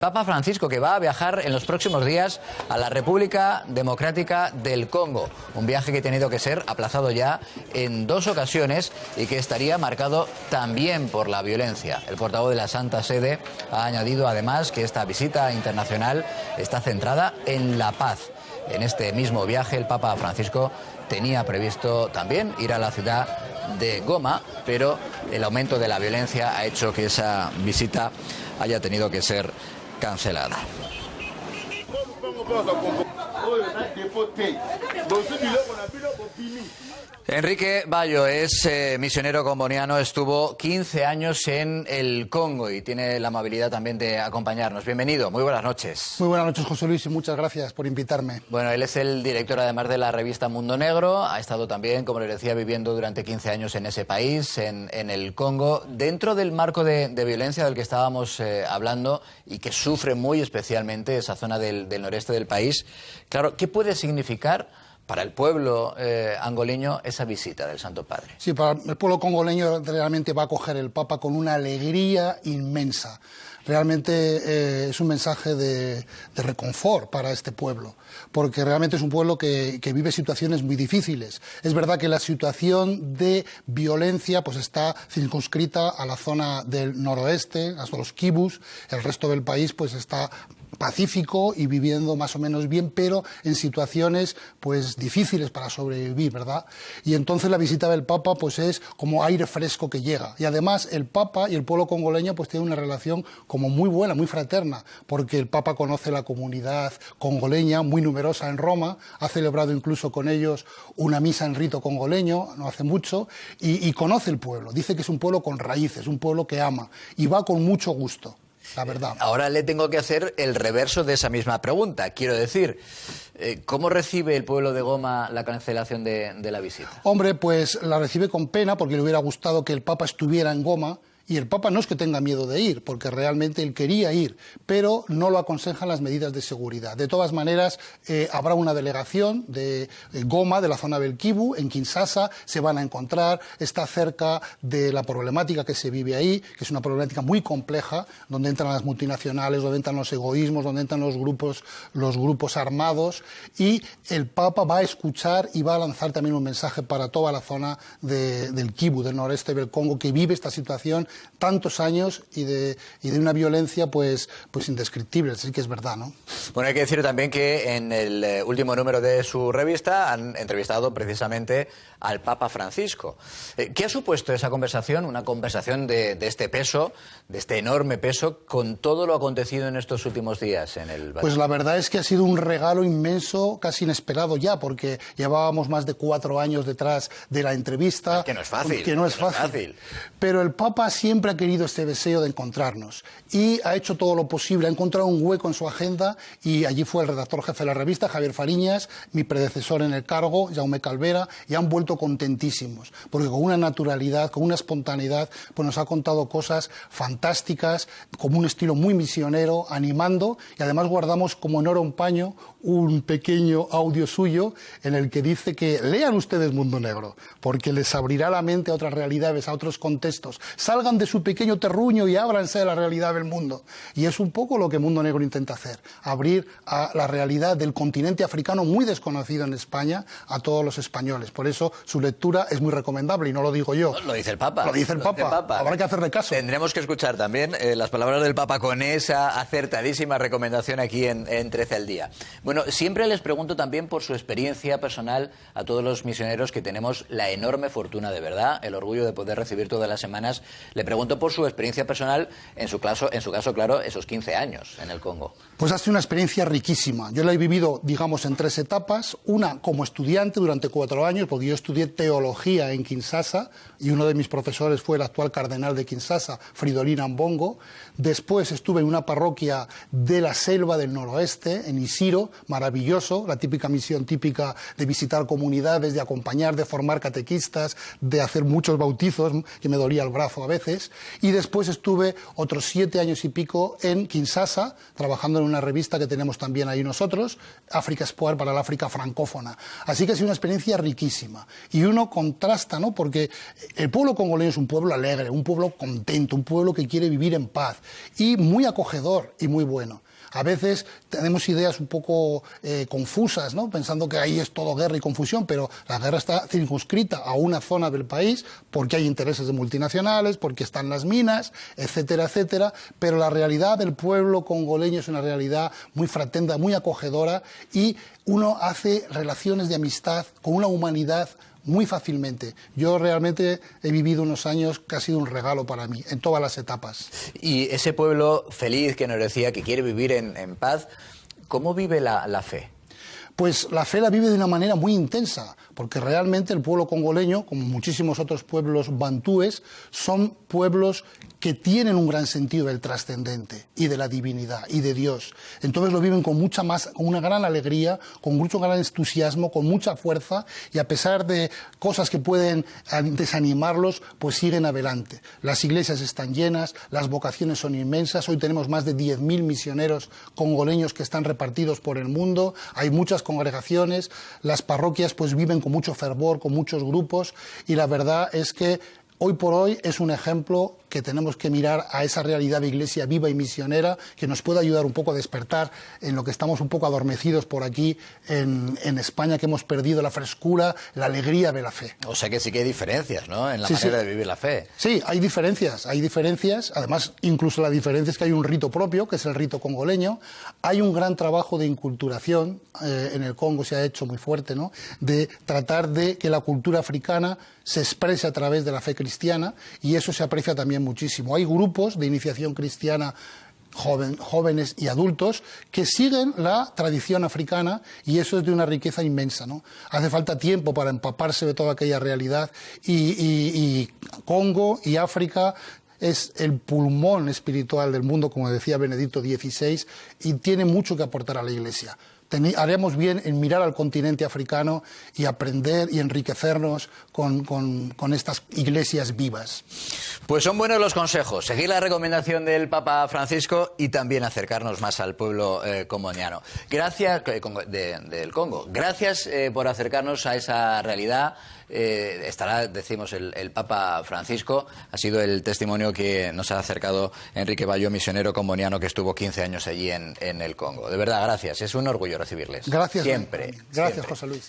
Papa Francisco, que va a viajar en los próximos días a la República Democrática del Congo. Un viaje que ha tenido que ser aplazado ya en 2 ocasiones y que estaría marcado también por la violencia. El portavoz de la Santa Sede ha añadido además que esta visita internacional está centrada en la paz. En este mismo viaje el Papa Francisco tenía previsto también ir a la ciudad de Goma, pero el aumento de la violencia ha hecho que esa visita haya tenido que ser cancelada. Enrique Bayo es misionero comboniano, estuvo 15 años en el Congo y tiene la amabilidad también de acompañarnos. Bienvenido, muy buenas noches. Muy buenas noches, José Luis, y muchas gracias por invitarme. Bueno, él es el director además de la revista Mundo Negro, ha estado también, como les decía, viviendo durante 15 años en ese país, en el Congo, dentro del marco de violencia del que estábamos hablando y que sufre muy especialmente esa zona del noreste del país. Claro, ¿qué puede significar para el pueblo angoleño esa visita del Santo Padre? Sí, para el pueblo congoleño realmente va a acoger el Papa con una alegría inmensa. Realmente es un mensaje de reconfort para este pueblo, porque realmente es un pueblo que vive situaciones muy difíciles. Es verdad que la situación de violencia pues está circunscrita a la zona del noroeste, hasta los kibus. El resto del país pues está pacífico y viviendo más o menos bien, pero en situaciones pues difíciles para sobrevivir, ¿verdad? Y entonces la visita del Papa pues es como aire fresco que llega. Y además el Papa y el pueblo congoleño pues tienen una relación como muy buena, muy fraterna, porque el Papa conoce la comunidad congoleña, muy numerosa en Roma, ha celebrado incluso con ellos una misa en rito congoleño, no hace mucho, y conoce el pueblo. Dice que es un pueblo con raíces, un pueblo que ama, y va con mucho gusto. La verdad. Ahora le tengo que hacer el reverso de esa misma pregunta. Quiero decir, ¿cómo recibe el pueblo de Goma la cancelación de la visita? Hombre, pues la recibe con pena porque le hubiera gustado que el Papa estuviera en Goma. Y el Papa no es que tenga miedo de ir, porque realmente él quería ir, pero no lo aconsejan las medidas de seguridad. De todas maneras, habrá una delegación de Goma, de la zona del Kivu, en Kinshasa, se van a encontrar, está cerca de la problemática que se vive ahí, que es una problemática muy compleja, donde entran las multinacionales, donde entran los egoísmos, donde entran los grupos armados, y el Papa va a escuchar y va a lanzar también un mensaje para toda la zona del Kivu, del noreste del Congo, que vive esta situación tantos años y de una violencia pues indescriptible, así que es verdad, ¿no? Bueno, hay que decir también que en el último número de su revista han entrevistado precisamente al Papa Francisco. ¿Qué ha supuesto esa conversación, una conversación de este peso, de este enorme peso, con todo lo acontecido en estos últimos días en el Vaticano? Pues la verdad es que ha sido un regalo inmenso, casi inesperado ya, porque llevábamos más de 4 años detrás de la entrevista. Que no es fácil. Que no es fácil. Pero el Papa siempre ha querido este deseo de encontrarnos y ha hecho todo lo posible, ha encontrado un hueco en su agenda y allí fue el redactor jefe de la revista, Javier Fariñas, mi predecesor en el cargo, Jaume Calvera, y han vuelto contentísimos, porque con una naturalidad, con una espontaneidad, pues nos ha contado cosas fantásticas, como un estilo muy misionero, animando, y además guardamos como en oro un paño un pequeño audio suyo en el que dice que lean ustedes Mundo Negro, porque les abrirá la mente a otras realidades, a otros contextos. Salgan de su pequeño terruño y ábranse a la realidad del mundo. Y es un poco lo que Mundo Negro intenta hacer, abrir a la realidad del continente africano muy desconocido en España a todos los españoles. Por eso su lectura es muy recomendable y no lo digo yo. Lo dice el Papa. Lo dice el Papa. Habrá que hacerle caso. Tendremos que escuchar también las palabras del Papa con esa acertadísima recomendación aquí en 13 al día. Bueno, siempre les pregunto también por su experiencia personal a todos los misioneros que tenemos la enorme fortuna, de verdad, el orgullo de poder recibir todas las semanas. Le pregunto por su experiencia personal, en su caso, claro, esos 15 años en el Congo. Pues ha sido una experiencia riquísima. Yo la he vivido, digamos, en 3 etapas. Una como estudiante durante 4 años, porque yo estudié teología en Kinshasa y uno de mis profesores fue el actual cardenal de Kinshasa, Fridolin Ambongo. Después estuve en una parroquia de la selva del noroeste, en Isiro, maravilloso, la típica misión típica de visitar comunidades, de acompañar, de formar catequistas, de hacer muchos bautizos, que me dolía el brazo a veces. veces, y después estuve otros 7 años y pico en Kinshasa, trabajando en una revista que tenemos también ahí nosotros, África Espoir, para la África francófona. Así que ha sido una experiencia riquísima. Y uno contrasta, ¿no? Porque el pueblo congoleño es un pueblo alegre, un pueblo contento, un pueblo que quiere vivir en paz, y muy acogedor y muy bueno. A veces tenemos ideas un poco confusas, ¿no? Pensando que ahí es todo guerra y confusión, pero la guerra está circunscrita a una zona del país porque hay intereses de multinacionales, porque están las minas, etcétera, etcétera. Pero la realidad del pueblo congoleño es una realidad muy fraternal, muy acogedora, y uno hace relaciones de amistad con una humanidad muy fácilmente. Yo realmente he vivido unos años que ha sido un regalo para mí, en todas las etapas. Y ese pueblo feliz que nos decía que quiere vivir en paz, ¿cómo vive la fe? Pues la fe la vive de una manera muy intensa, porque realmente el pueblo congoleño, como muchísimos otros pueblos bantúes, son pueblos que tienen un gran sentido del trascendente y de la divinidad y de Dios. Entonces lo viven con una gran alegría, con mucho gran entusiasmo, con mucha fuerza, y a pesar de cosas que pueden desanimarlos, pues siguen adelante. Las iglesias están llenas, las vocaciones son inmensas. Hoy tenemos más de 10.000 misioneros congoleños que están repartidos por el mundo. Hay muchas congregaciones, las parroquias pues viven con mucho fervor, con muchos grupos, y la verdad es que hoy por hoy es un ejemplo que tenemos que mirar a esa realidad de iglesia viva y misionera, que nos puede ayudar un poco a despertar en lo que estamos un poco adormecidos por aquí en España, que hemos perdido la frescura, la alegría de la fe. O sea que sí que hay diferencias, ¿no?, en la manera de vivir la fe. Sí, hay diferencias. Además, incluso la diferencia es que hay un rito propio, que es el rito congoleño. Hay un gran trabajo de inculturación, en el Congo se ha hecho muy fuerte, ¿no?, de tratar de que la cultura africana se exprese a través de la fe cristiana, y eso se aprecia también muchísimo. Hay grupos de iniciación cristiana, jóvenes y adultos, que siguen la tradición africana, y eso es de una riqueza inmensa, ¿no? Hace falta tiempo para empaparse de toda aquella realidad, y Congo y África es el pulmón espiritual del mundo, como decía Benedicto XVI, y tiene mucho que aportar a la Iglesia. Haremos bien en mirar al continente africano y aprender y enriquecernos con estas iglesias vivas. Pues son buenos los consejos, seguir la recomendación del Papa Francisco y también acercarnos más al pueblo comboniano. Gracias, del Congo. Gracias por acercarnos a esa realidad. Estará, decimos, el Papa Francisco. Ha sido el testimonio que nos ha acercado Enrique Bayo, misionero comboniano que estuvo 15 años allí en el Congo. De verdad, gracias. Es un orgullo recibirles. Gracias. Siempre. Gracias, siempre. José Luis.